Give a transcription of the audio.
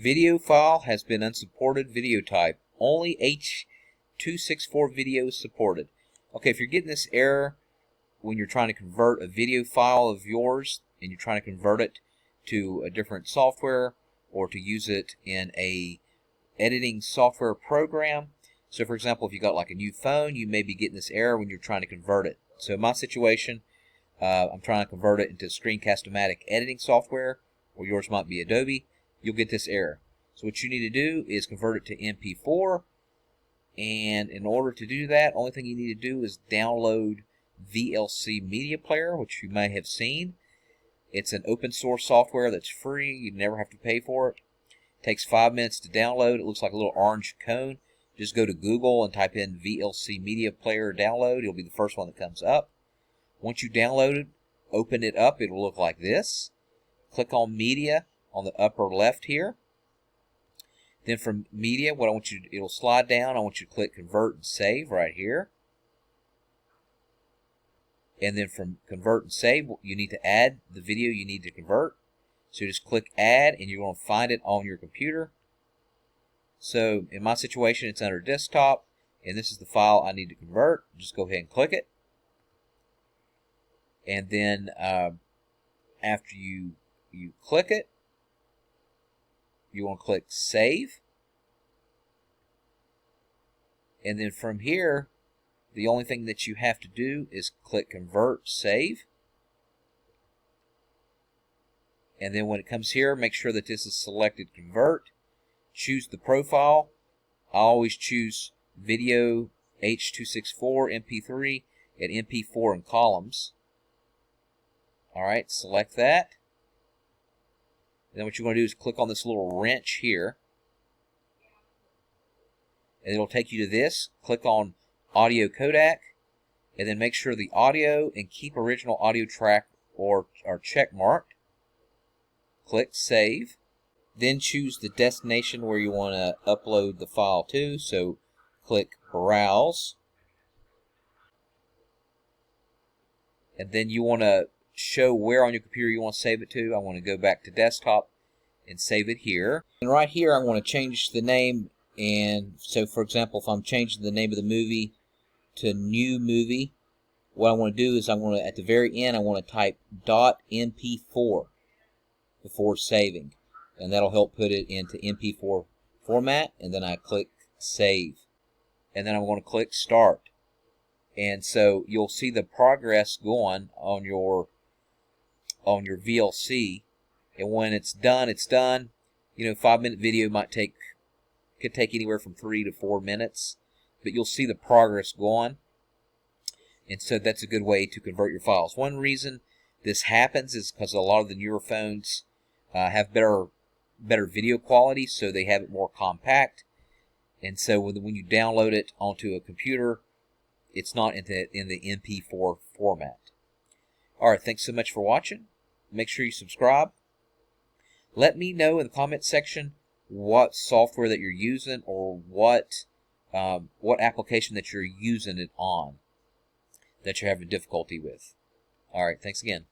Video file has been unsupported video type. Only H264 video is supported. Okay, if you're getting this error when you're trying to convert a video file of yours and you're trying to convert it to a different software or to use it in a editing software program. So for example, if you got like a new phone, you may be getting this error when you're trying to convert it. So in my situation, I'm trying to convert it into Screencast-O-Matic editing software, or yours might be Adobe. You'll get this error. So what you need to do is convert it to MP4, and in order to do that, only thing you need to do is download VLC Media Player, which you may have seen. It's an open source software that's free. You never have to pay for it. It takes 5 minutes to download. It looks like a little orange cone. Just go to Google and type in VLC Media Player download. It'll be the first one that comes up. Once you download it, open it up. It'll look like this. Click on Media on the upper left here. Then from Media, what I want you to, it'll slide down. I want you to click Convert and Save right here. And then from Convert and Save, you need to add the video you need to convert. So just click Add, and you're going to find it on your computer. So in my situation, it's under Desktop, and this is the file I need to convert. Just go ahead and click it. And then after you click it, you want to click Save. And then from here, the only thing that you have to do is click Convert, Save. And then when it comes here, make sure that this is selected Convert. Choose the profile. I always choose Video H264, MP3, and MP4 in columns. Alright, select that. And then what you're going to do is click on this little wrench here. And it'll take you to this. Click on Audio Codec. And then make sure the audio and keep original audio track are check marked. Click Save. Then choose the destination where you want to upload the file to. So click Browse. And then you want to show where on your computer you want to save it to. I want to go back to Desktop and save it here. And right here I want to change the name. And so for example, if I'm changing the name of the movie to New Movie, what I want to do is I want to, at the very end, I want to type .mp4 before saving. And that'll help put it into MP4 format. And then I click Save. And then I'm going to click Start. And so you'll see the progress going on your VLC. And when it's done, it's done. You know, 5-minute video could take anywhere from 3 to 4 minutes. But you'll see the progress go on. And so that's a good way to convert your files. One reason this happens is because a lot of the newer phones have better video quality, so they have it more compact. And so when you download it onto a computer, it's not in the MP4 format. Alright, thanks so much for watching. Make sure you subscribe. Let me know in the comment section what software that you're using or what application that you're using it on that you're having difficulty with. Alright, thanks again.